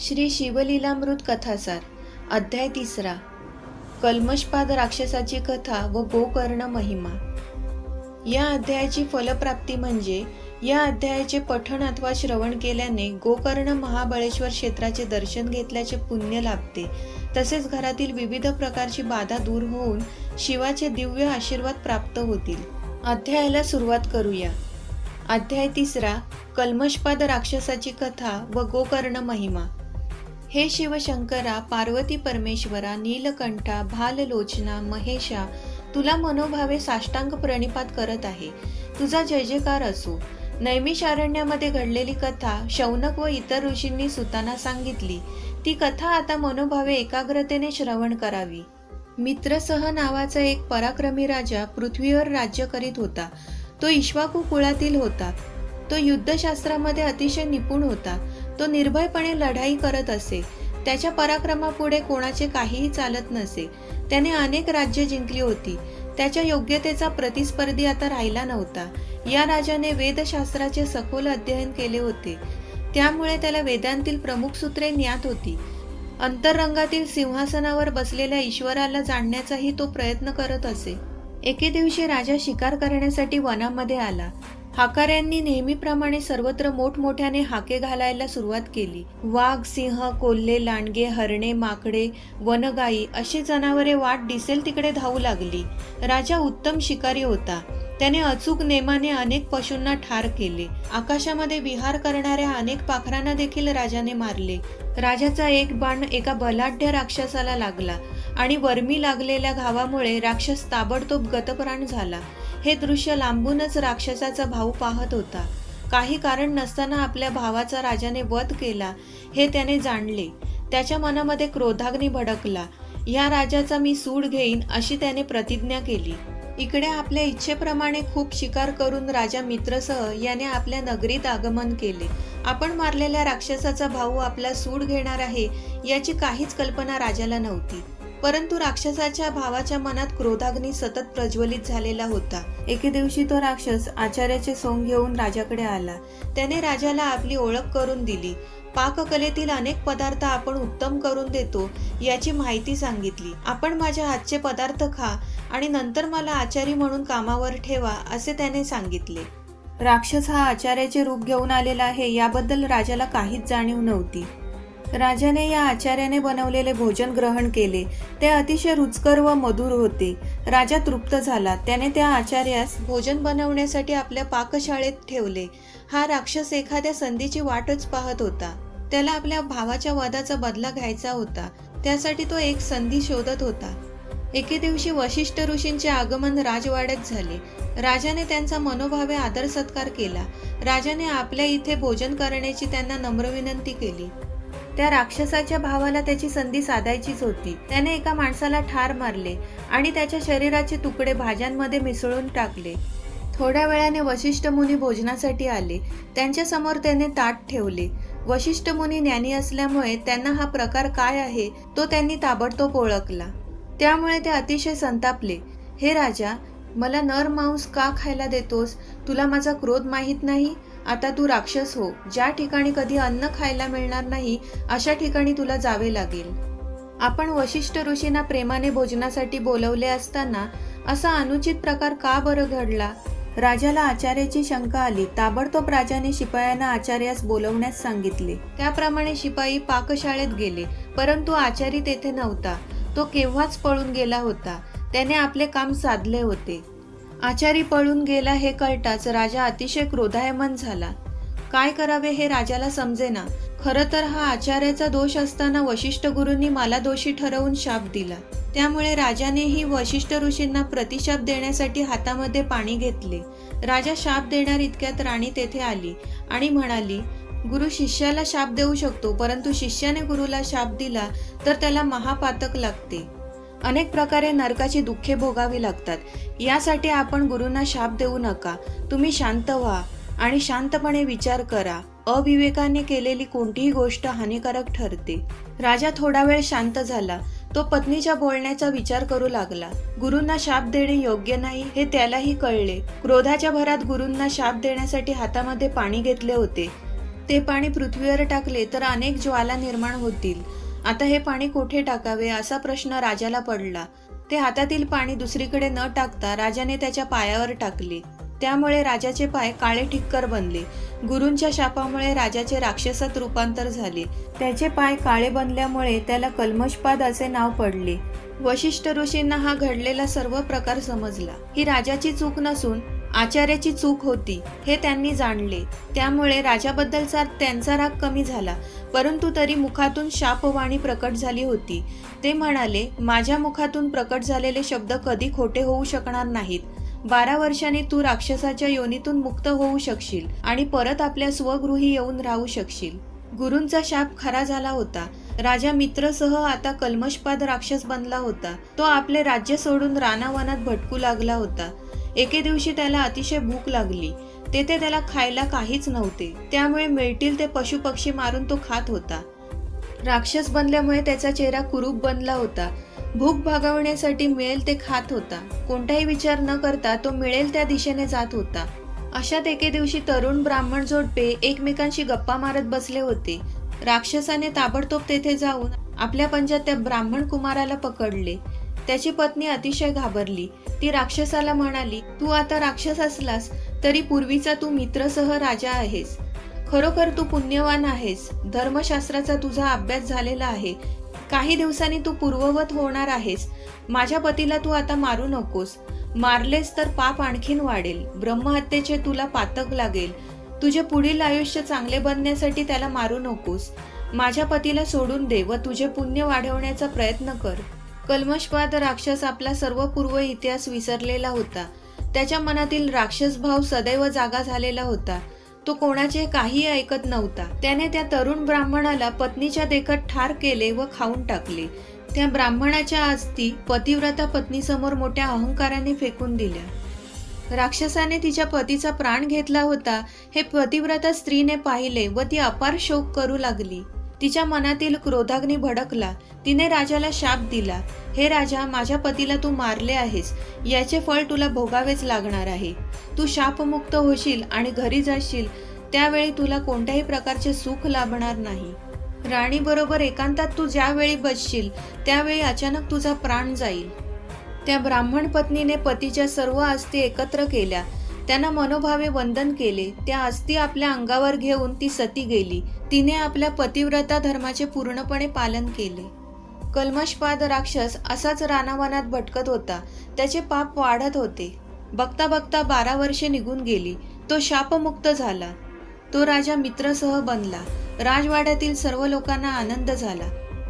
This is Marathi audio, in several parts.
श्री शिवलीलामृत कथासार अध्याय 3 कल्मषपाद राक्षसाची कथा व गोकर्ण महिमा। या अध्यायाची फलप्राप्ती म्हणजे या अध्यायाचे पठण अथवा श्रवण केल्याने गोकर्ण महाबळेश्वर क्षेत्राचे दर्शन घेतल्याचे पुण्य लाभते। तसेच घरातील विविध प्रकारची बाधा दूर होऊन शिवाचे दिव्य आशीर्वाद प्राप्त होतील। अध्यायाला सुरुवात करूया। अध्याय 3 कल्मषपाद राक्षसाची कथा व गोकर्ण महिमा। हे शिवशंकरा, पार्वती परमेश्वरा, नीलकंठा, भाललोचना, महेशा, तुला मनोभावे साष्टांग प्रणिपात करत आहे। तुझा जय जयकार असो। नैमिषारण्यामध्ये घडलेली कथा शौनक व इतर ऋषींनी सुतांना सांगितली। ती कथा आता मनोभावे एकाग्रतेने श्रवण करावी। मित्रसह नावाचा एक पराक्रमी राजा पृथ्वीवर राज्य करीत होता। तो इक्ष्वाकू कुळातील होता। तो युद्धशास्त्रामध्ये अतिशय निपुण होता। तो निर्भयपणे लढाई करत असे। त्याच्या पराक्रमापुढे कोणाचे काहीही चालत नसे। त्याने अनेक राज्ये जिंकली होती। त्याच्या योग्यतेचा प्रतिस्पर्धी आता राहिला नव्हता। या राजाने वेदशास्त्राचे सखोल अध्ययन केले होते। त्यामुळे त्याला वेदांतील प्रमुख सूत्रे ज्ञात होती। अंतरंगातील सिंहासनावर बसलेल्या ईश्वराला जाणण्याचाही तो प्रयत्न करत असे। एके दिवशी राजा शिकार करण्यासाठी वनामध्ये आला। हाकाऱ्यांनी नेहमीप्रमाणे सर्वत्र मोठमोठ्याने हाके घालायला सुरुवात केली। वाघ, सिंह, कोल्हे, लांडगे, हरणे, माकडे, वनगाई अशी जनावरे वाट दिसेल तिकडे धावू लागली। राजा उत्तम शिकारी होता। त्याने अचूक नेमाने अनेक पशूंना ठार केले। आकाशामध्ये विहार करणाऱ्या अनेक पाखरांना देखील राजाने मारले। राजाचा एक बाण एका बलाढ्य राक्षसाला लागला आणि वर्मी लागलेल्या घावामुळे राक्षस ताबडतोब गतप्राण झाला। हे दृश्य लांबूनच राक्षसाचा भाऊ पाहत होता। काही कारण नसताना आपल्या भावाचा राजाने वध केला हे त्याने जाणले। त्याच्या मनामध्ये क्रोधाग्नी भडकला। या राजाचा मी सूड घेईन अशी त्याने प्रतिज्ञा केली। इकडे आपल्या इच्छेप्रमाणे खूप शिकार करून राजा मित्रसह याने आपल्या नगरीत आगमन केले। आपण मारलेल्या राक्षसाचा भाऊ आपला सूड घेणार आहे याची काहीच कल्पना राजाला नव्हती। परंतु राक्षसाच्या भावाच्या मनात क्रोधाग्नी सतत प्रज्वलित झालेला होता। एके दिवशी तो राक्षस आचार्याचे सोंग घेऊन राजाकडे आला। त्याने राजाला आपली ओळख करून दिली। पाककलेतील अनेक पदार्थ आपण उत्तम करून देतो याची माहिती सांगितली। आपण माझ्या हातचे पदार्थ खा आणि नंतर मला आचारी म्हणून कामावर ठेवा असे त्याने सांगितले। राक्षस हा आचार्याचे रूप घेऊन आलेला आहे याबद्दल राजाला काहीच जाणीव नव्हती। राजाने या आचार्याने बनवलेले भोजन ग्रहण केले। ते अतिशय रुचकर व मधुर होते। राजा तृप्त झाला। त्याने त्या आचार्यास भोजन बनवण्यासाठी आपल्या पाकशाळेत ठेवले। हा राक्षस एखाद्या संधीची वाटच पाहत होता। त्याला आपल्या भावाच्या वधाचा बदला घ्यायचा होता। त्यासाठी तो एक संधी शोधत होता। एके दिवशी वशिष्ठ ऋषींचे आगमन राजवाड्यात झाले। राजाने त्यांचा मनोभावे आदर सत्कार केला। राजाने आपल्या इथे भोजन करण्याची त्यांना नम्र विनंती केली। त्या राक्षसाच्या भावाला त्याची संधी साधायचीच होती। त्याने एका माणसाला ठार मारले आणि त्याच्या शरीराचे तुकडे भाज्यांमध्ये मिसळून टाकले। थोड्या वेळाने वशिष्ठ मुनी भोजनासाठी आले। त्यांच्या समोर त्याने ताट ठेवले। वशिष्ठ मुनी ज्ञानी असल्यामुळे त्यांना हा प्रकार काय आहे तो त्यांनी ताबडतोब ओळखला। त्यामुळे ते अतिशय संतापले। हे राजा, मला नर मांस का खायला देतोस? तुला माझा क्रोध माहीत नाही? आता तू राक्षस हो। ज्या ठिकाणी कधी अन्न खायला मिळणार नाही अशा ठिकाणी तुला जावे लागेल। आपण वशिष्ठ ऋषींना प्रेमाने भोजनासाठी बोलवले असताना असा अनुचित प्रकार का बरं घडला? राजाला आचार्याची शंका आली। ताबडतोब राजाने शिपायांना आचार्यास बोलवण्यास सांगितले। त्याप्रमाणे शिपाई पाकशाळेत गेले, परंतु आचारी तेथे नव्हता। तो केव्हाच पळून गेला होता। त्याने आपले काम साधले होते। आचारी पळून गेला हे कळताच राजा अतिशय क्रोधायमान झाला। काय करावे हे राजाला समजेना। खरं तर हा आचार्याचा दोष असताना वशिष्ठ गुरूंनी मला दोषी ठरवून शाप दिला। त्यामुळे राजानेही वशिष्ठ ऋषींना प्रतिशाप देण्यासाठी हातामध्ये पाणी घेतले। राजा शाप देणार इतक्यात राणी तेथे आली आणि म्हणाली, गुरु शिष्याला शाप देऊ शकतो, परंतु शिष्याने गुरुला शाप दिला तर त्याला महापातक लागते। अनेक प्रकारे नरकाची दुःखे भोगावी लागतात। यासाठी आपण गुरूंना शाप देऊ नका। तुम्ही शांत व्हा आणि शांतपणे विचार करा। अविवेकाने केलेली कोणतीही गोष्ट हानिकारक ठरते। राजा थोडा वेळ शांत झाला। तो पत्नीच्या बोलण्याचा विचार करू लागला। गुरूंना शाप देणे योग्य नाही हे त्यालाही कळले। क्रोधाच्या भरात गुरूंना शाप देण्यासाठी हातामध्ये पाणी घेतले होते। ते पाणी पृथ्वीवर टाकले तर अनेक ज्वाला निर्माण होतील. आता हे पाणी कोठे टाकावे असा प्रश्न राजाला पडला. ते हातातील पाणी दुसरीकडे न टाकता राजाने त्याच्या पायावर टाकले. त्यामुळे राजाचे पाय काळे ठिक्कर बनले. गुरूंच्या शापामुळे राजाचे राक्षसात रूपांतर झाले. त्याचे पाय काळे बनल्यामुळे त्याला कल्मषपाद असे नाव पडले. वशिष्ठ ऋषींना हा घडलेला सर्व प्रकार समजला. ही राजाची चूक नसून आचार्याची चूक होती हे त्यांनी जाणले. त्यामुळे राजाबद्दलचा त्यांचा राग कमी झाला. परंतु तरी मुखातून शापवाणी प्रकट झाली होती. ते म्हणाले, माझ्या मुखातून प्रकट झालेले शब्द कधी खोटे होऊ शकणार नाहीत. 12 वर्षांनी तू राक्षसाच्या योनीतून मुक्त होऊ शकशील आणि परत आपल्या स्वगृही येऊन राहू शकशील. गुरूंचा शाप खरा झाला होता. राजा मित्रसह आता कल्मषपाद राक्षस बनला होता. तो आपले राज्य सोडून रानावनात भटकू लागला होता. एके दिवशी त्याला अतिशय भूक लागली. तेथे त्याला खायला काहीच नव्हते. त्यामुळे मिळतील ते पशुपक्षी मारून तो खात होता. राक्षस बनल्यामुळे त्याचा चेहरा कुरूप बनला होता. भूक भागवण्यासाठी मिळेल ते खात होता. कोणताही विचार न करता तो मिळेल त्या दिशेने जात होता. अशात एके दिवशी तरुण ब्राह्मण जोडपे एकमेकांशी गप्पा मारत बसले होते. राक्षसाने ताबडतोब तेथे जाऊन आपल्या पंजात त्या ब्राह्मण कुमाराला पकडले. त्याची पत्नी अतिशय घाबरली. ती राक्षसाला म्हणाली, तू आता राक्षस असलास तरी पूर्वीचा तू मित्रसह राजा आहेस. खरोखर तू पुण्यवान आहेस. धर्मशास्त्राचा तुझा अभ्यास झालेला आहे. काही दिवसांनी तू पूर्ववत होणार आहेस. माझ्या पतीला तू आता मारू नकोस. मारलेस तर पाप आणखीन वाढेल. ब्रह्महत्येचे तुला पातक लागेल. तुझे पुढील आयुष्य चांगले बनण्यासाठी त्याला मारू नकोस. माझ्या पतीला सोडून दे व तुझे पुण्य वाढवण्याचा प्रयत्न कर. कल्मषपाद राक्षस आपला सर्व पूर्व इतिहास विसरलेला होता. त्याच्या मनातील राक्षस भाव सदैव जागा झालेला होता. तो कोणाचे काही ऐकत नव्हता. त्याने त्या तरुण ब्राह्मणाला पत्नीच्या देखत ठार केले व खाऊन टाकले. त्या ब्राह्मणाच्या अस्थी पतिव्रता पत्नीसमोर मोठ्या अहंकाराने फेकून दिल्या. राक्षसाने तिच्या पतीचा प्राण घेतला होता हे पतिव्रता स्त्रीने पाहिले व ती अपार शोक करू लागली. तिच्या मनातील क्रोधाग्नी भडकला. तिने राजाला शाप दिला, हे राजा, माझ्या पतीला तू मारले आहेस. याचे फळ तुला भोगावेच लागणार आहे. तू शापमुक्त होशील आणि घरी जाशील. त्यावेळी तुला कोणत्याही प्रकारचे सुख लाभणार नाही. राणी बरोबर एकांतात तू ज्यावेळी बसशील त्यावेळी अचानक तुझा प्राण जाईल. त्या ब्राह्मण पत्नीने पतीच्या सर्व अस्थी एकत्र केल्या. त्यांना मनोभावे वंदन केले. त्या अस्थी आपल्या अंगावर घेऊन ती सती गेली. तिने आपल्या पतिव्रता धर्माचे पूर्णपणे पालन केले. कल्मषपाद राक्षस असाच रानावनात भटकत होता. त्याचे पाप वाढत होते. बघता बघता 12 वर्षे निघून गेली. तो शापमुक्त झाला. तो राजा मित्रसह बनला. राजवाड्यातील सर्व लोकांना आनंद झाला.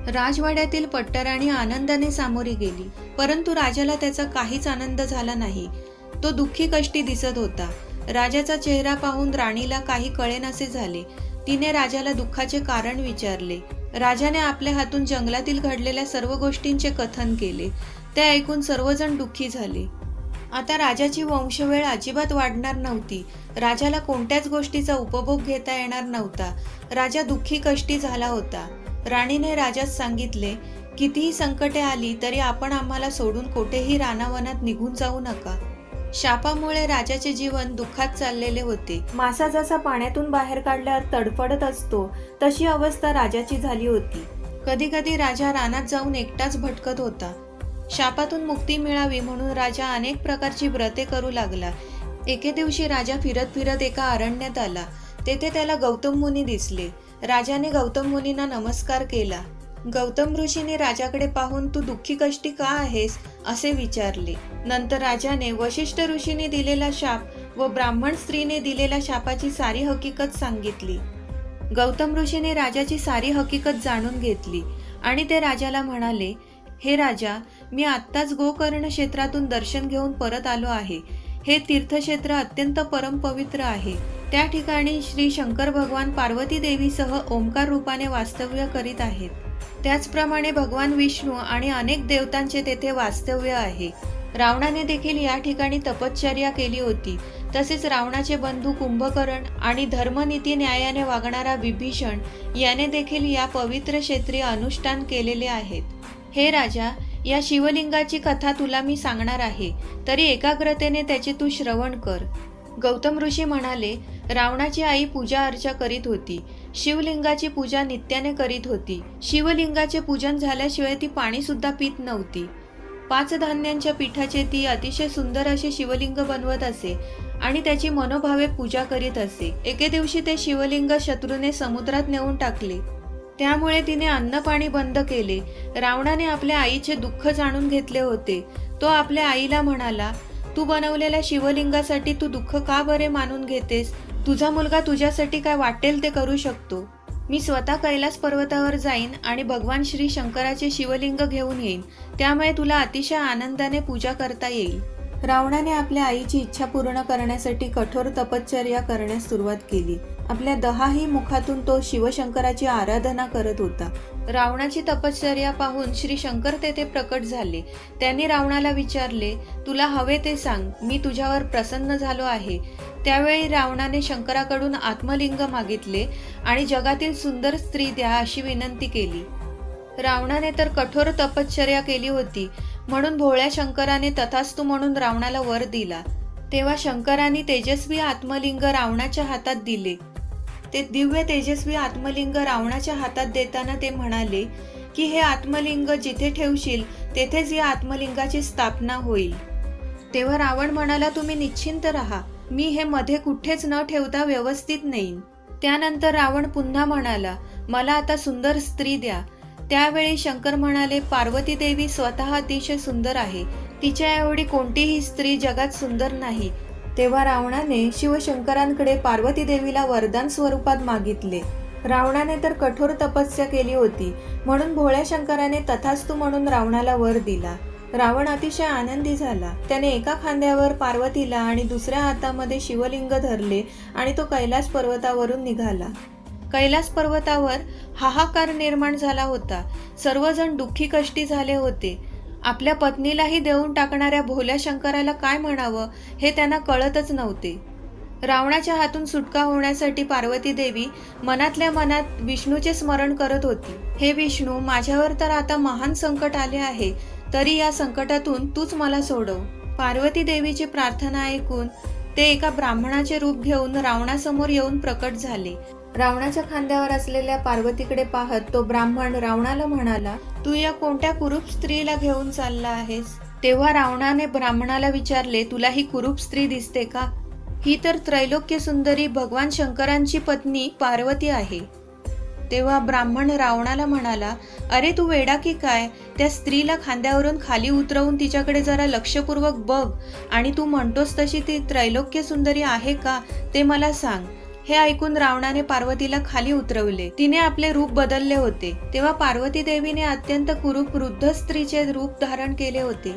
राजवाड्यातील पट्टराणी आनंदाने सामोरी गेली. परंतु राजाला त्याचा काहीच आनंद झाला नाही. तो दुःखी कष्टी दिसत होता. राजाचा चेहरा पाहून राणीला काही कळेनासे झाले. तिने राजाला दुःखाचे कारण विचारले. राजाने आपल्या हातून जंगलातील घडलेल्या सर्व गोष्टींचे कथन केले. ते ऐकून सर्वजण दुःखी झाले. आता राजाची वंशवेळ अजिबात वाढणार नव्हती. राजाला कोणत्याच गोष्टीचा उपभोग घेता येणार नव्हता. राजा दुःखी कष्टी झाला होता. राणीने राजास सांगितले, कितीही संकटे आली तरी आपण आम्हाला सोडून कोठेही रानावनात निघून जाऊ नका. शापामुळे राजाचे जीवन दुःखात चाललेले होते. मासा जसा पाण्यातून बाहेर काढल्यावर तडफडत असतो तशी अवस्था राजाची झाली होती. कधी कधी राजा रानात जाऊन एकटाच भटकत होता. शापातून मुक्ती मिळावी म्हणून राजा अनेक प्रकारची व्रते करू लागला. एके दिवशी राजा फिरत फिरत एका अरण्यात आला. तेथे त्याला गौतम मुनी दिसले. राजाने गौतम मुनींना नमस्कार केला. गौतम ऋषीने राजाकडे पाहून तू दुःखी कष्टी का आहेस असे विचारले. नंतर राजाने वशिष्ठ ऋषीने दिलेला शाप व ब्राह्मण स्त्रीने दिलेल्या शापाची सारी हकीकत सांगितली. गौतम ऋषीने राजाची सारी हकीकत जाणून घेतली आणि ते राजाला म्हणाले, हे राजा, मी आत्ताच गोकर्ण क्षेत्रातून दर्शन घेऊन परत आलो आहे. हे तीर्थक्षेत्र अत्यंत परमपवित्र आहे. त्या ठिकाणी श्री शंकर भगवान पार्वती देवीसह ओंकार रूपाने वास्तव्य करीत आहेत. त्याचप्रमाणे भगवान विष्णू आणि अनेक देवतांचे तेथे वास्तव्य आहे. रावणाने देखील या ठिकाणी तपश्चर्या केली होती. तसेच रावणाचे बंधू कुंभकर्ण आणि धर्मनीती न्यायाने वागणारा विभीषण याने देखील या पवित्र क्षेत्री अनुष्ठान केलेले आहेत. हे राजा, या शिवलिंगाची कथा तुला मी सांगणार आहे, तरी एकाग्रतेने त्याचे तू श्रवण कर. गौतम ऋषी म्हणाले, रावणाची आई पूजा अर्चा करीत होती. शिवलिंगाची पूजा नित्याने करीत होती. शिवलिंगाचे पूजन झाल्याशिवाय ती पाणी सुद्धा पित नव्हती. 5 धान्यांच्या पिठाचे ती अतिशय सुंदर असे शिवलिंग बनवत असे आणि त्याची मनोभावे पूजा करीत असे. एके दिवशी ते शिवलिंग शत्रूने समुद्रात नेऊन टाकले. त्यामुळे तिने अन्न पाणी बंद केले. रावणाने आपल्या आईचे दुःख जाणून घेतले होते. तो आपल्या आईला म्हणाला, तू बनवलेल्या शिवलिंगासाठी तू दुःख का बरे मानून घेतेस? तुझा मुलगा तुझ्यासाठी काय वाटेल ते करू शकतो. मी स्वतः कैलास पर्वतावर जाईन आणि भगवान श्री शंकराचे शिवलिंग घेऊन येईन. त्यामुळे तुला अतिशय आनंदाने पूजा करता येईल. रावणाने आपल्या आईची इच्छा पूर्ण करण्यासाठी कठोर तपश्चर्या करण्यास सुरुवात केली. आपल्या 10ही मुखातून तो शिवशंकराची आराधना करत होता. रावणाची तपश्चर्या पाहून श्री शंकर तेथे प्रकट झाले. त्यांनी रावणाला विचारले, तुला हवे ते सांग, मी तुझ्यावर प्रसन्न झालो आहे. त्यावेळी रावणाने शंकराकडून आत्मलिंग मागितले आणि जगातील सुंदर स्त्री द्या अशी विनंती केली. रावणाने तर कठोर तपश्चर्या केली होती, म्हणून भोळ्या शंकराने तथास्तु म्हणून रावणाला वर दिला. तेव्हा शंकराने तेजस्वी आत्मलिंग रावणाच्या हातात दिले. ते दिव्य तेजस्वी आत्मलिंग रावणाच्या हातात देताना ते म्हणाले की हे आत्मलिंग जिथे ठेवशील तेथेच या आत्मलिंगाची स्थापना होईल. तेव्हा रावण म्हणाला, तुम्ही निश्चिंत राहा, मी हे मध्ये कुठेच न ठेवता व्यवस्थित नेईन. त्यानंतर रावण पुन्हा म्हणाला, मला आता सुंदर स्त्री द्या. त्यावेळी शंकर म्हणाले, पार्वती देवी स्वतः अतिशय सुंदर आहे, तिच्या एवढी कोणतीही स्त्री जगात सुंदर नाही. तेव्हा रावणाने शिवशंकरांकडे पार्वती देवीला वरदान स्वरूपात मागितले. रावणाने तर कठोर तपस्या केली होती, म्हणून भोळ्या शंकराने तथास्तु म्हणून रावणाला वर दिला. रावण अतिशय आनंदी झाला. त्याने एका खांद्यावर पार्वतीला आणि दुसऱ्या हातामध्ये शिवलिंग धरले आणि तो कैलास पर्वतावरून निघाला. कैलास पर्वतावर हाहाकार निर्माण झाला होता. सर्वजण दुःखी कष्टी झाले होते. आपल्या पत्नीलाही देऊन टाकणाऱ्या भोल्या शंकराला काय म्हणावं हे त्यांना कळतच नव्हते. रावणाच्या हातून सुटका होण्यासाठी पार्वती देवी मनातल्या मनात विष्णूचे स्मरण करत होती. हे विष्णू, माझ्यावर तर आता महान संकट आले आहे, तरी या संकटातून तूच मला सोडव. पार्वती देवीची प्रार्थना ऐकून ते एका ब्राह्मणाचे रूप घेऊन रावणासमोर येऊन प्रकट झाले. रावणाच्या खांद्यावर असलेल्या पार्वतीकडे पाहत तो ब्राह्मण रावणाला म्हणाला, तू या कोणत्या कुरूप स्त्रीला घेऊन चालला आहेस? तेव्हा रावणाने ब्राह्मणाला विचारले, तुला ही कुरूप स्त्री दिसते का? ही तर त्रैलोक्य सुंदरी भगवान शंकरांची पत्नी पार्वती आहे. तेव्हा ब्राह्मण रावणाला म्हणाला, अरे तू वेडा की काय? त्या स्त्रीला खांद्यावरून खाली उतरवून तिच्याकडे जरा लक्षपूर्वक बघ आणि तू म्हणतोस तशी ती त्रैलोक्य सुंदरी आहे का ते मला सांग. हे ऐकून रावणाने पार्वतीला खाली उतरवले. तिने आपले रूप बदलले होते. तेव्हा पार्वती देवीने अत्यंत कुरूप वृद्ध स्त्रीचे रूप धारण केले होते.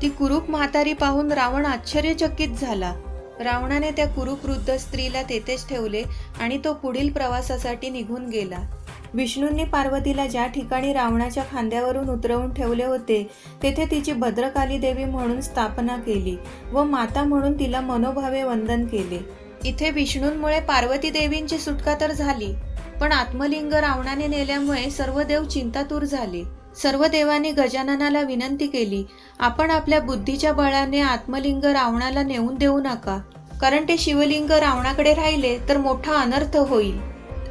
ती कुरूप म्हातारी पाहून रावण आश्चर्यचकित झाला. रावणाने त्या कुरूप वृद्ध स्त्रीला तेथेच ठेवले आणि तो पुढील प्रवासासाठी निघून गेला. विष्णूंनी पार्वतीला ज्या ठिकाणी रावणाच्या खांद्यावरून उतरवून ठेवले होते तेथे तिची भद्रकाली देवी म्हणून स्थापना केली व माता म्हणून तिला मनोभावे वंदन केले. इथे विष्णूंमुळे पार्वती देवींची सुटका तर झाली, पण आत्मलिंग रावणाने नेल्यामुळे सर्व देव चिंतातूर झाले. सर्व देवांनी गजाननाला विनंती केली, आपण आपल्या बुद्धीच्या बळाने आत्मलिंग रावणाला नेऊन देऊ नका, कारण ते शिवलिंग रावणाकडे राहिले तर मोठा अनर्थ होईल.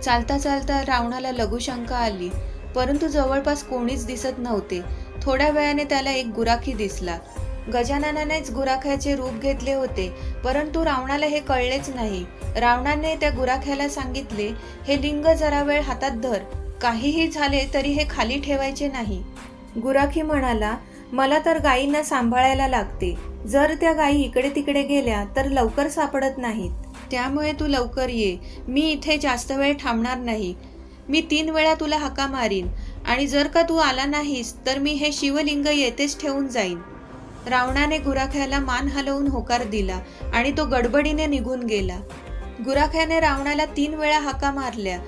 चालता चालता रावणाला लघुशंका आली, परंतु जवळपास कोणीच दिसत नव्हते. थोड्या वेळाने त्याला एक गुराखी दिसला. गजाननानेच गुराख्याचे रूप घेतले होते, परंतु रावणाला हे कळलेच नाही. रावणाने त्या गुराख्याला सांगितले, हे लिंग जरा वेळ हातात धर, काहीही झाले तरी हे खाली ठेवायचे नाही. गुराखी म्हणाला, मला तर गायींना सांभाळायला लागते, जर त्या गायी इकडे तिकडे गेल्या तर लवकर सापडत नाहीत, त्यामुळे तू लवकर ये. मी इथे जास्त वेळ थांबणार नाही. मी 3 वेळा तुला हाका मारीन आणि जर का तू आला नाहीस तर मी हे शिवलिंग येथेच ठेवून जाईन. रावणाने गुराख्याला मान हलवून होकार दिला आणि तो गडबडीने निघून गेला. गुराख्याने रावणाला 3 वेळा हाका मारल्या.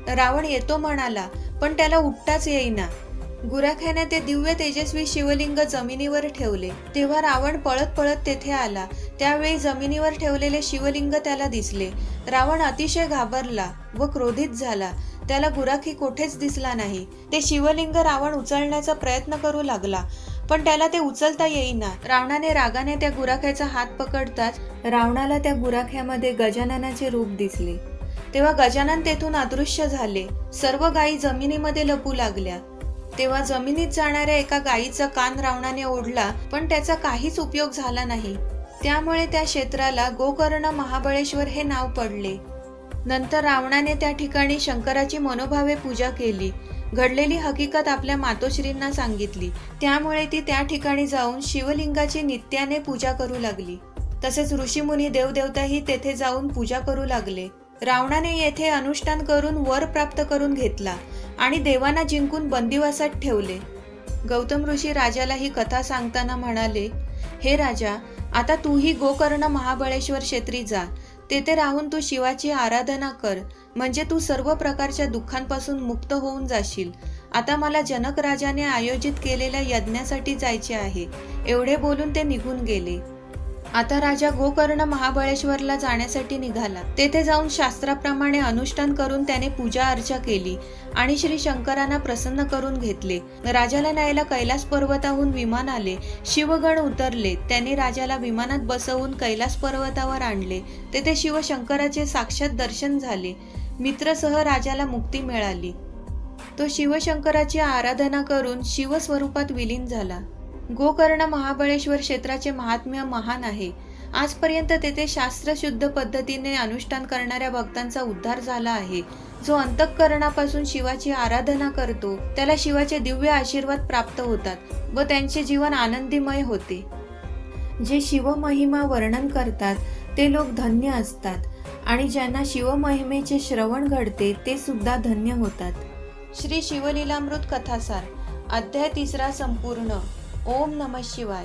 रावण येतो म्हणाला, पण त्याला उठताच येईना. गुराख्याने ते दिव्य तेजस्वी शिवलिंग जमिनीवर ठेवले. तेव्हा रावण पळत पळत तेथे आला. त्यावेळी जमिनीवर ठेवलेले शिवलिंग त्याला दिसले. रावण अतिशय घाबरला व क्रोधित झाला. त्याला गुराखी कोठेच दिसला नाही. ते शिवलिंग रावण उचलण्याचा प्रयत्न करू लागला, पण त्याला ते उचलता येईना. रावणाने रागाने त्या गुराख्याचा हात पकडताच रावणाला त्या गुराख्यामध्ये गजाननाचे रूप दिसले. तेव्हा गजानन तेथून अदृश्य झाले. सर्व गायी जमिनीमध्ये लपू लागल्या. तेव्हा जमिनीत जाणाऱ्या एका गायीचा कान रावणाने ओढला, पण त्याचा काहीच उपयोग झाला नाही. त्यामुळे त्या क्षेत्राला गोकर्ण महाबळेश्वर हे नाव पडले. नंतर रावणाने त्या ठिकाणी शंकराची मनोभावे पूजा केली. घडलेली हकीकत आपल्या मातोश्रींना सांगितली. त्यामुळे ती त्या ठिकाणी जाऊन शिवलिंगाची नित्याने पूजा करू लागली. तसेच ऋषीमुनी देवदेवताही तेथे जाऊन पूजा करू लागले. रावणाने येथे अनुष्ठान करून वर प्राप्त करून घेतला आणि देवांना जिंकून बंदिवासात ठेवले. गौतम ऋषी राजाला ही कथा सांगताना म्हणाले, हे राजा, आता तूही गोकर्ण महाबळेश्वर क्षेत्री जा. तेथे राहून तू शिवाची आराधना कर, म्हणजे तू सर्व प्रकारच्या दुःखांपासून मुक्त होऊन जाशील. आता मला जनक राजाने आयोजित केलेल्या यज्ञासाठी जायचे आहे. एवढे बोलून ते निघून गेले. आता राजा गोकर्ण महाबळेश्वरला जाण्यासाठी निघाला. तेथे जाऊन शास्त्राप्रमाणे अनुष्ठान करून त्याने पूजा अर्चा केली आणि श्री शंकरांना प्रसन्न करून घेतले. राजाला न्यायला कैलास पर्वताहून विमान आले. शिवगण उतरले. त्यांनी राजाला विमानात बसवून कैलास पर्वतावर आणले. तेथे शिवशंकराचे साक्षात दर्शन झाले. मित्रसह राजाला मुक्ती मिळाली. तो शिवशंकराची आराधना करून शिवस्वरूपात विलीन झाला. गोकर्ण महाबळेश्वर क्षेत्राचे महात्म्य महान आहे. आजपर्यंत तेथे शास्त्रशुद्ध पद्धतीने अनुष्ठान करणाऱ्या भक्तांचा उद्धार झाला आहे. जो अंतःकरणापासून शिवाची आराधना करतो त्याला शिवाचे दिव्य आशीर्वाद प्राप्त होतात व त्यांचे जीवन आनंदीमय होते. जे शिवमहिमा वर्णन करतात ते लोक धन्य असतात आणि ज्यांना शिवमहिमेचे श्रवण घडते ते सुद्धा धन्य होतात. श्री शिवलीलामृत कथासार अध्याय 3 संपूर्ण. ओम नमः शिवाय.